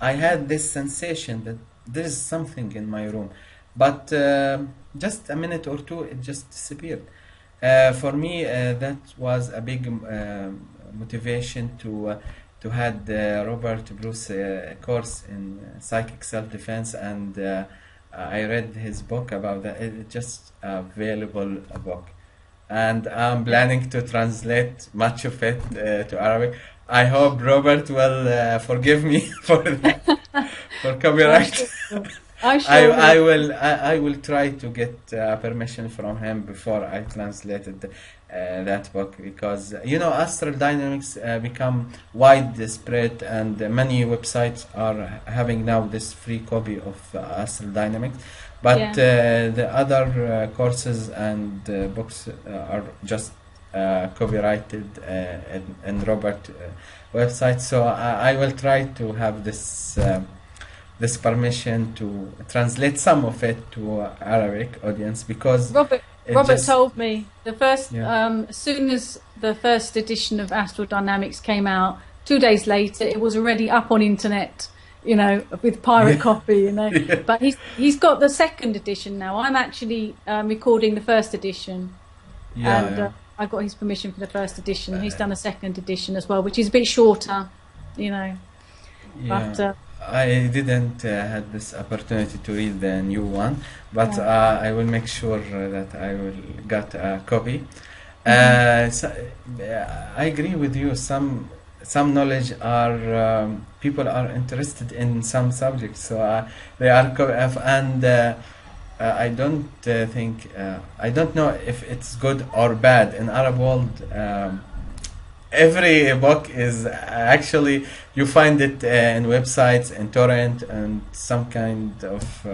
[SPEAKER 1] I had this sensation that there is something in my room, but just a minute or two, it just disappeared. For me, that was a big motivation to had Robert Bruce course in psychic self-defense, and I read his book about that. It's just a valuable book, and I'm planning to translate much of it to Arabic. I hope Robert will forgive me for that, for copyright. I will try to get permission from him before I translated that book, because astral dynamics become widespread, and many websites are having now this free copy of astral dynamics, but the other courses and books are just copyrighted in Robert website. So I will try to have this permission to translate some of it to Arabic audience, because
[SPEAKER 2] Robert told me the first as soon as the first edition of Astral Dynamics came out, 2 days later it was already up on internet, with pirate copy, But he's got the second edition now. I'm actually recording the first edition, I got his permission for the first edition. He's done a second edition as well, which is a bit shorter, But
[SPEAKER 1] I didn't had this opportunity to read the new one, but I will make sure that I will get a copy. So, I agree with you. Some knowledge are people are interested in some subjects, so they are and I don't think I don't know if it's good or bad in Arab world. Every book is actually, you find it in websites, in torrent, and some kind of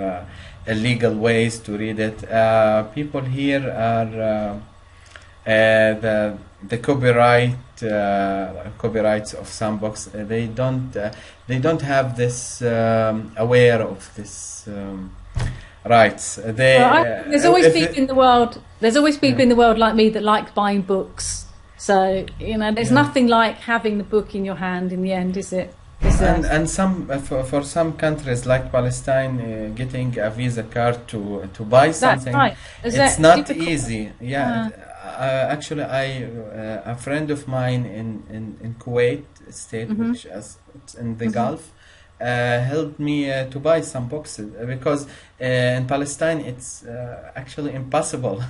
[SPEAKER 1] illegal ways to read it. People here are the copyrights of some books. They don't have this aware of this rights.
[SPEAKER 2] There's always people in the world. There's always people in the world like me that like buying books. So there's nothing like having the book in your hand. In the end, is it? And
[SPEAKER 1] some for some countries like Palestine, getting a Visa card to buy something, it's not easy. Actually, a friend of mine in Kuwait state, which is in the Gulf, helped me to buy some boxes, because in Palestine it's actually impossible.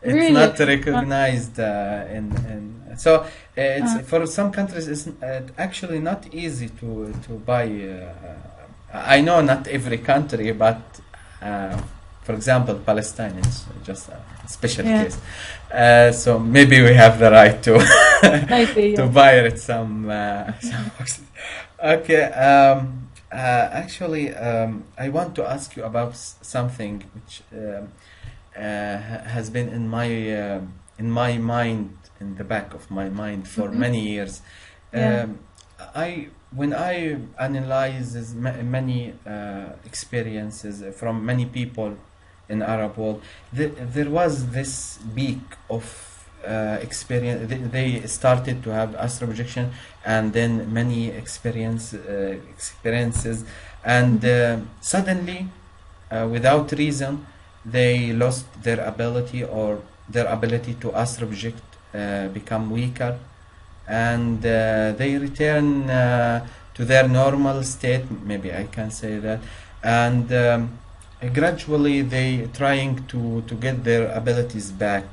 [SPEAKER 1] It's really not recognized so it's for some countries it's actually not easy to buy. I know not every country, but for example Palestine is just a special case. So maybe we have the right to to buy it some boxes. Okay. Actually, I want to ask you about something which has been in my mind, in the back of my mind for many years. When I analyze many experiences from many people in Arab world, there was this peak of experience. They started to have astral projection, and then many experiences, and suddenly, without reason, they lost their ability, or their ability to astral project become weaker, and they return to their normal state, maybe I can say that, and gradually they trying to get their abilities back.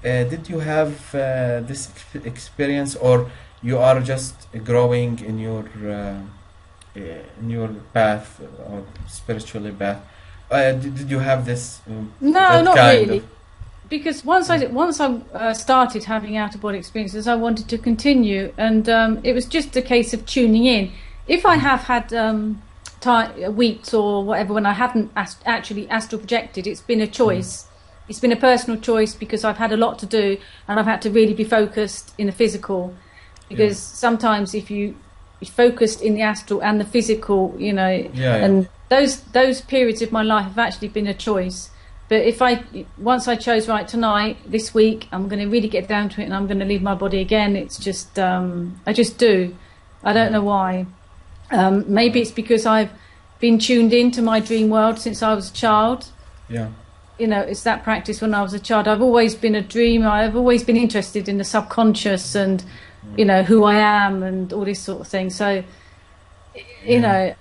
[SPEAKER 1] Did you have this experience, or you are just growing in your path, or spiritually path? Did you have this?
[SPEAKER 2] No, not really. Because once I started having out of body experiences, I wanted to continue, and it was just a case of tuning in. If I have had weeks or whatever when I haven't actually astral projected, it's been a choice. It's been a personal choice, because I've had a lot to do and I've had to really be focused in the physical, because sometimes if you focused in the astral and the physical, and those periods of my life have actually been a choice. But once I chose, right, tonight, this week, I'm going to really get down to it, and I'm going to leave my body again. It's just, I just do. I don't know why. Maybe it's because I've been tuned into my dream world since I was a child.
[SPEAKER 1] Yeah.
[SPEAKER 2] You know, it's that practice when I was a child. I've always been a dreamer. I've always been interested in the subconscious and, you know, who I am and all this sort of thing. So, you know,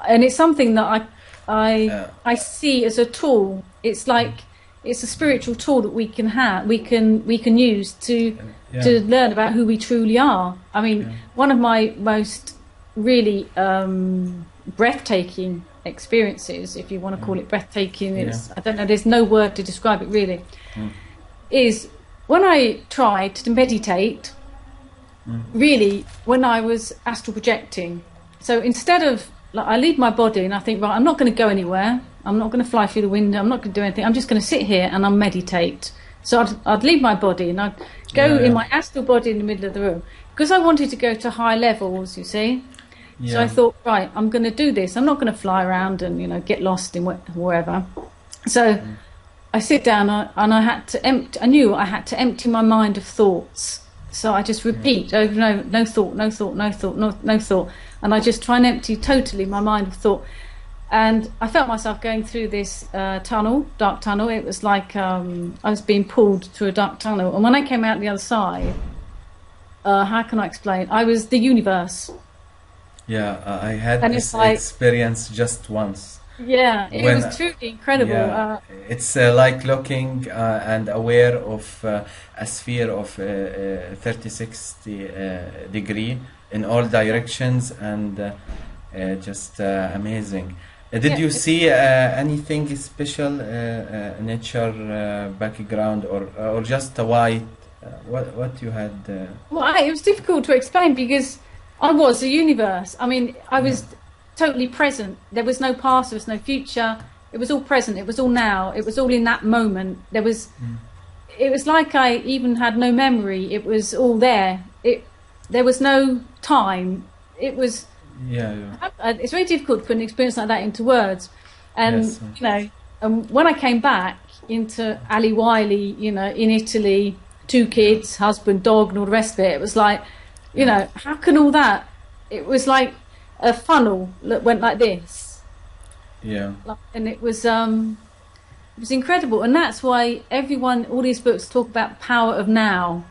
[SPEAKER 2] and it's something that I see as a tool. It's like it's a spiritual tool that we can have, we can use to learn about who we truly are. I mean, one of my most really breathtaking experiences, if you want to call it breathtaking, it's, I don't know, there's no word to describe it really, is when I tried to meditate, really, when I was astral projecting. So instead of, like, I leave my body and I think, right, I'm not going to go anywhere, I'm not going to fly through the window, I'm not going to do anything, I'm just going to sit here and I'll meditate. So I'd leave my body and I'd go in my astral body in the middle of the room, because I wanted to go to high levels, you see. So I thought, right, I'm going to do this. I'm not going to fly around and, you know, get lost in wherever. So I sit down and I had to empty. I knew I had to empty my mind of thoughts. So I just repeat over and over, no thought, no thought, no thought, no thought. And I just try and empty totally my mind of thought. And I felt myself going through this tunnel, dark tunnel. It was like I was being pulled through a dark tunnel. And when I came out the other side, how can I explain? I was the universe.
[SPEAKER 1] Yeah, I had this experience just once.
[SPEAKER 2] Yeah, it was truly incredible.
[SPEAKER 1] Yeah, it's like looking and aware of a sphere of 360 degree in all directions, and just amazing. Did you see anything special, nature background, or just a white? What you had?
[SPEAKER 2] Well, it was difficult to explain because I was a universe. I mean, I was totally present. There was no past, there was no future. It was all present. It was all now. It was all in that moment. There was, it was like I even had no memory. It was all there. There was no time. It was. It's very difficult to put an experience like that into words. And you know, when I came back into Alison Wylie, you know, in Italy, 2 kids, husband, dog, and all the rest of it, it was like, you know, how can all that? It was like a funnel that went like this.
[SPEAKER 1] Yeah.
[SPEAKER 2] And it was incredible. And that's why all these books talk about the power of now,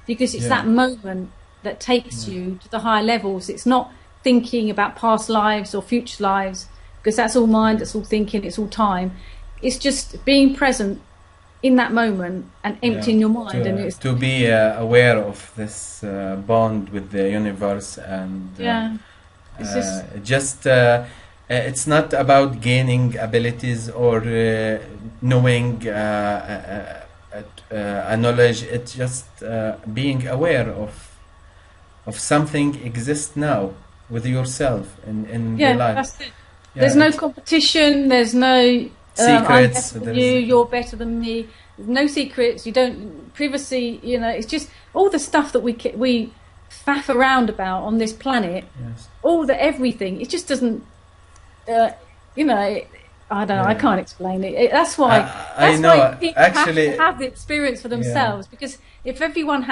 [SPEAKER 2] because it's that moment that takes you to the higher levels. It's not thinking about past lives or future lives, because that's all mind, that's all thinking, it's all time. It's just being present in that moment and emptying your mind, and it's
[SPEAKER 1] to be aware of this bond with the universe, and it's just it's not about gaining abilities or knowing a knowledge. It's just being aware of something exists now with yourself in your life.
[SPEAKER 2] That's it. There's no competition, there's no
[SPEAKER 1] secrets.
[SPEAKER 2] I'm better than you, you're better than me. There's no secrets. You don't privacy. You know, it's just all the stuff that we faff around about on this planet. All the everything. It just doesn't. You know, I don't know. I can't explain it. That's why.
[SPEAKER 1] I know.
[SPEAKER 2] Why people
[SPEAKER 1] actually,
[SPEAKER 2] have to have the experience for themselves. Because if everyone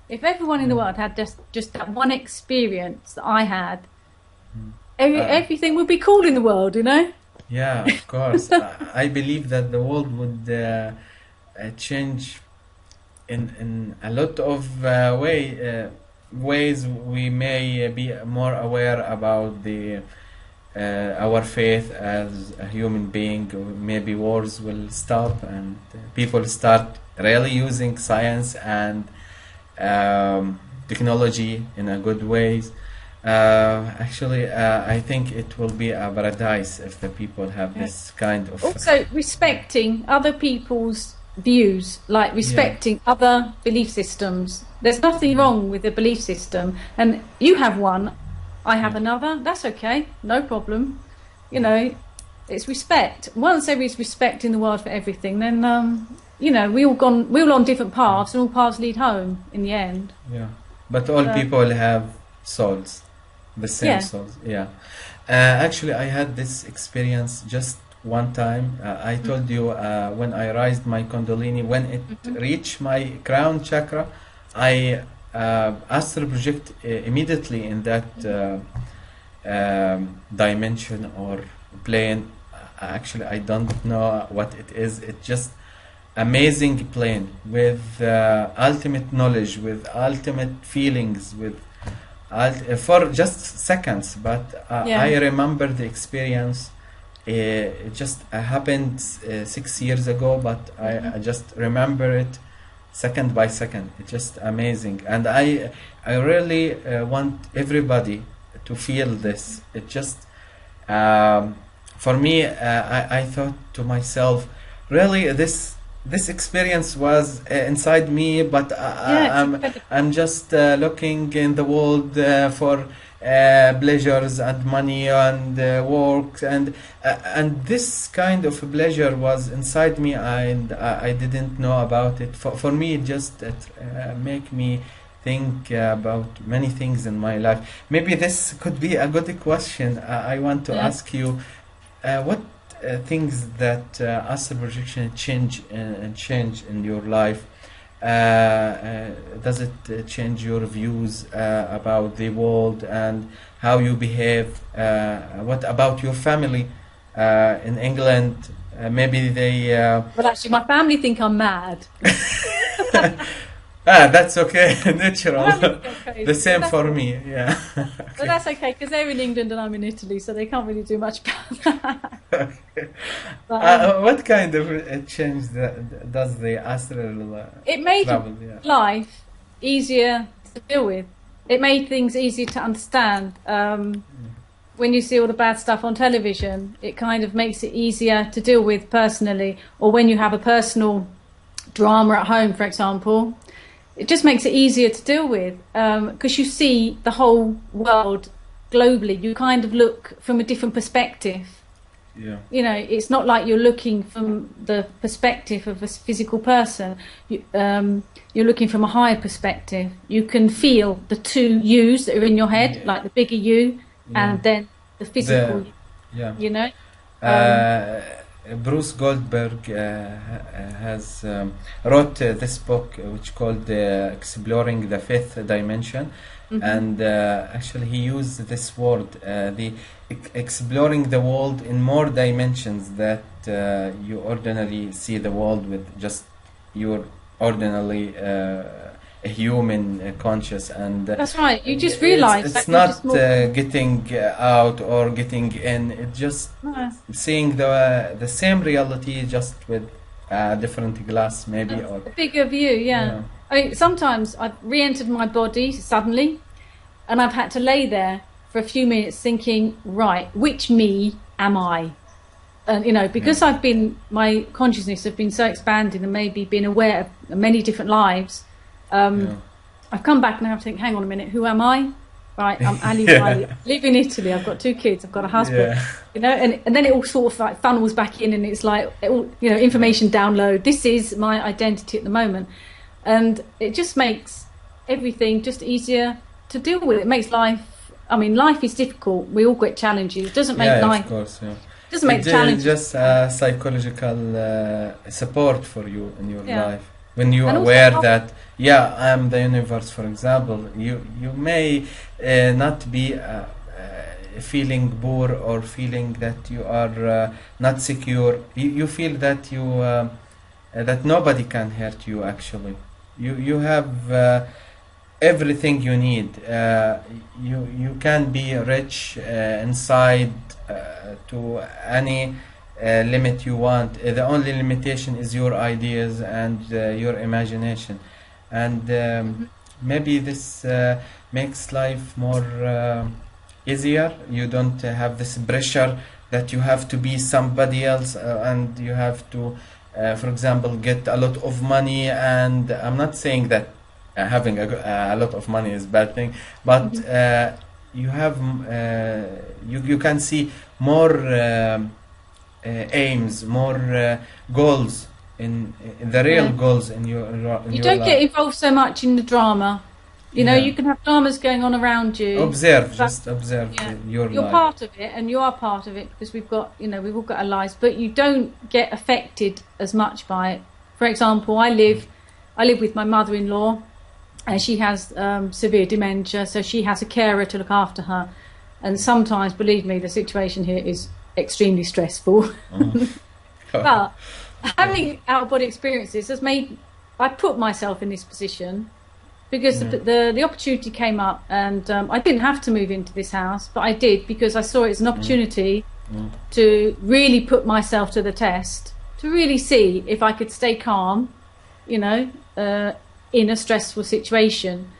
[SPEAKER 2] in the world had just that one experience that I had, everything would be cool in the world. You know.
[SPEAKER 1] Yeah, of course. I believe that the world would change in a lot of ways. We may be more aware about our faith as a human being. Maybe wars will stop and people start really using science and technology in a good ways. Actually, I think it will be a paradise if the people have this kind of...
[SPEAKER 2] Also, respecting other people's views, like respecting other belief systems. There's nothing wrong with the belief system. And you have one, I have another. That's okay, no problem. You know, it's respect. Once there is respect in the world for everything, then, you know, we're all on different paths, and all paths lead home in the end.
[SPEAKER 1] Yeah, but all people have souls. The same souls, Actually, I had this experience just one time. I told you when I raised my Kundalini, when it reached my crown chakra, I astral project immediately in that dimension or plane. Actually, I don't know what it is. It's just amazing plane with ultimate knowledge, with ultimate feelings, with for just seconds. But I remember the experience. It just happened 6 years ago, but I just remember it second by second. It's just amazing, and I really want everybody to feel this. It just for me, I thought to myself, really, this experience was inside me, but I'm just looking in the world for pleasures and money and work, and this kind of pleasure was inside me, and I didn't know about it. For me, it just make me think about many things in my life. Maybe this could be a good question. I want to ask you, what things that astral projection change in your life? Does it change your views about the world and how you behave? What about your family in England? Maybe they...
[SPEAKER 2] Well, actually, my family think I'm mad.
[SPEAKER 1] That's okay, natural. The same for me, yeah.
[SPEAKER 2] Okay. But that's okay, because they're in England and I'm in Italy, so they can't really do much about that.
[SPEAKER 1] Okay.
[SPEAKER 2] But,
[SPEAKER 1] what kind of change does the astral
[SPEAKER 2] it made
[SPEAKER 1] travel,
[SPEAKER 2] life easier to deal with. It made things easier to understand. When you see all the bad stuff on television, it kind of makes it easier to deal with personally. Or when you have a personal drama at home, for example, it just makes it easier to deal with, because you see the whole world globally. You kind of look from a different perspective.
[SPEAKER 1] Yeah.
[SPEAKER 2] You know, it's not like you're looking from the perspective of a physical person. You're looking from a higher perspective. You can feel the two yous that are in your head, like the bigger you and then the physical you. You know?
[SPEAKER 1] Bruce Goldberg has wrote this book which called Exploring the Fifth Dimension, and actually he used this word, the exploring the world in more dimensions that you ordinarily see the world with just your ordinarily human conscious, and
[SPEAKER 2] that's right. You just realize
[SPEAKER 1] it's not getting out or getting in. It's just seeing the same reality, just with a different glass, maybe, or
[SPEAKER 2] a bigger view. Yeah. I mean, sometimes I've re-entered my body suddenly, and I've had to lay there for a few minutes thinking, right, which me am I? And you know, because my consciousness has been so expanded and maybe been aware of many different lives. I've come back and I have to think, hang on a minute, who am I? Right, I'm Ali Wylie. I live in Italy, I've got 2 kids, I've got a husband, you know, and then it all sort of like funnels back in, and it's like, you know, information download. This is my identity at the moment, and it just makes everything just easier to deal with. It makes life, I mean, life is difficult. We all get challenges. It doesn't make life.
[SPEAKER 1] Of course,
[SPEAKER 2] It doesn't make challenges.
[SPEAKER 1] Just psychological support for you in your life. When you are aware that, I am the universe, for example, you may not be feeling poor or feeling that you are not secure. You feel that that nobody can hurt you. Actually, you have everything you need. You can be rich inside to any limit you want. The only limitation is your ideas and your imagination, and maybe this makes life more easier. You don't have this pressure that you have to be somebody else, and you have to, for example, get a lot of money. And I'm not saying that having a lot of money is a bad thing, but you have you can see more aims, more goals in the real goals in your
[SPEAKER 2] you don't
[SPEAKER 1] life.
[SPEAKER 2] get involved so much in the drama. You know, you can have dramas going on around you.
[SPEAKER 1] Observe, just observe your
[SPEAKER 2] You're
[SPEAKER 1] life.
[SPEAKER 2] part of it, and you are part of it because we've got, you know, we've all got our lives, but you don't get affected as much by it. For example, I live with my mother-in-law, and she has severe dementia, so she has a carer to look after her. And sometimes, believe me, the situation here is extremely stressful. But having out-of-body experiences has made, I put myself in this position because the opportunity came up, and I didn't have to move into this house, but I did because I saw it as an opportunity to really put myself to the test, to really see if I could stay calm, you know, in a stressful situation.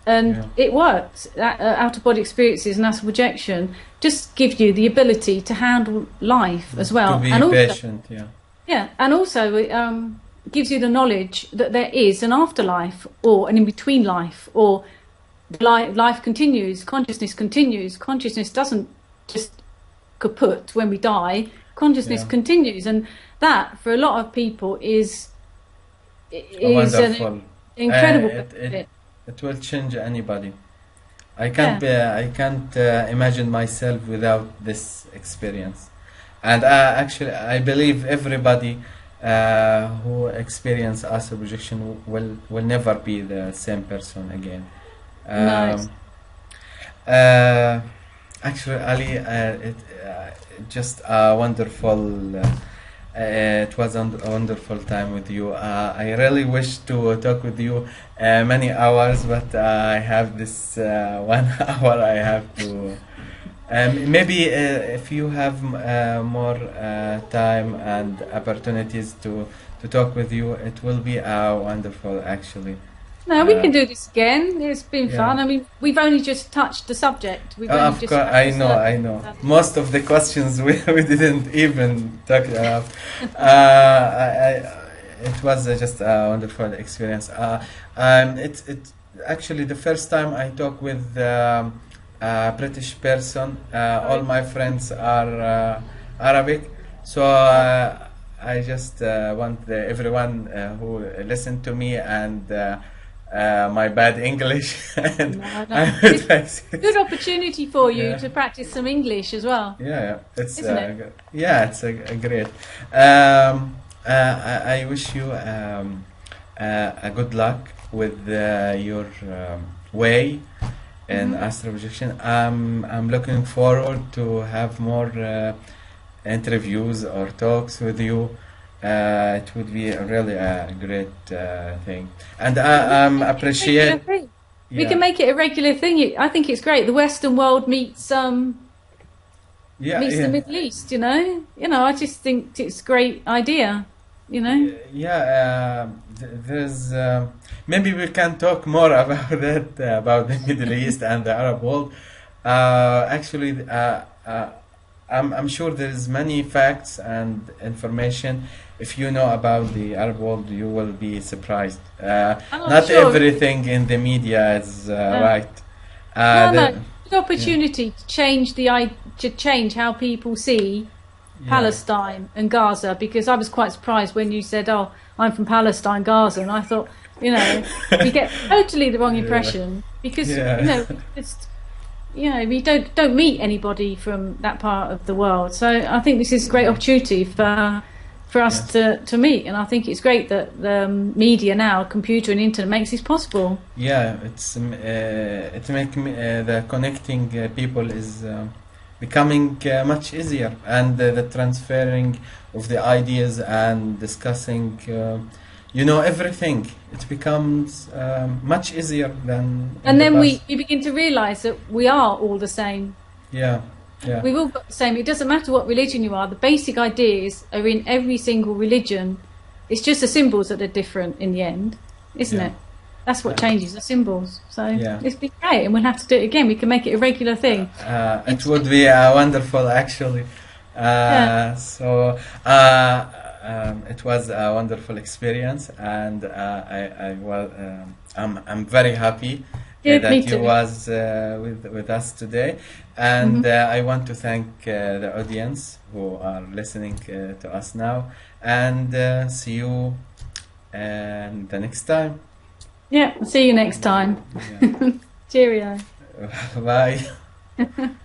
[SPEAKER 2] And it works. Out-of-body experiences and astral projection just give you the ability to handle life as well.
[SPEAKER 1] To be
[SPEAKER 2] and
[SPEAKER 1] patient,
[SPEAKER 2] and also it gives you the knowledge that there is an afterlife or an in-between life, or life continues, consciousness continues. Consciousness doesn't just kaput when we die. Consciousness continues, and that for a lot of people is an incredible benefit.
[SPEAKER 1] It will change anybody. I can't imagine myself without this experience. And actually, I believe everybody who experience astral projection will never be the same person again.
[SPEAKER 2] Nice.
[SPEAKER 1] Actually, Ali, it just a wonderful. It was a wonderful time with you. I really wish to talk with you many hours, but I have this 1 hour I have to. Maybe if you have more time and opportunities to talk with you, it will be wonderful, actually.
[SPEAKER 2] No, we can do this again. It's been fun. I mean, we've only just touched the subject.
[SPEAKER 1] Of course, I know. Most of the questions we didn't even talk about. It was just a wonderful experience. It's actually the first time I talk with a British person. All my friends are Arabic, so I just want everyone who listen to me and my bad English.
[SPEAKER 2] It's a good opportunity for you to practice some English as well.
[SPEAKER 1] It's
[SPEAKER 2] Isn't
[SPEAKER 1] a great. I wish you a good luck with your way in astral projection. I'm looking forward to have more interviews or talks with you. It would be really a great thing, and I appreciate.
[SPEAKER 2] We can make it a regular thing. I think it's great. The Western world meets the Middle East. You know. I just think it's a great idea.
[SPEAKER 1] There's maybe we can talk more about that, about the Middle East and the Arab world. Actually, I'm sure there's many facts and information. If you know about the Arab world, you will be surprised. Not sure. Everything in the media is right.
[SPEAKER 2] Good opportunity to change how people see Palestine and Gaza, because I was quite surprised when you said, "Oh, I'm from Palestine, Gaza," and I thought, you get totally the wrong impression because we don't meet anybody from that part of the world. So I think this is a great opportunity for us to meet, and I think it's great that the media now, computer and internet, makes this possible.
[SPEAKER 1] It's it make the connecting people is becoming much easier, and the transferring of the ideas and discussing everything, it becomes much easier than.
[SPEAKER 2] And then we begin to realise that we are all the same. We've all got the same. It doesn't matter what religion you are. The basic ideas are in every single religion. It's just the symbols that are different in the end, isn't it? That's what changes, the symbols. So it's been great, and we'll have to do it again. We can make it a regular thing.
[SPEAKER 1] It would be wonderful, actually. So it was a wonderful experience, and I'm very happy that you was with us today, and I want to thank the audience who are listening to us now, and see you the next time.
[SPEAKER 2] Yeah, I'll see you next time.
[SPEAKER 1] Yeah.
[SPEAKER 2] Cheerio.
[SPEAKER 1] Bye.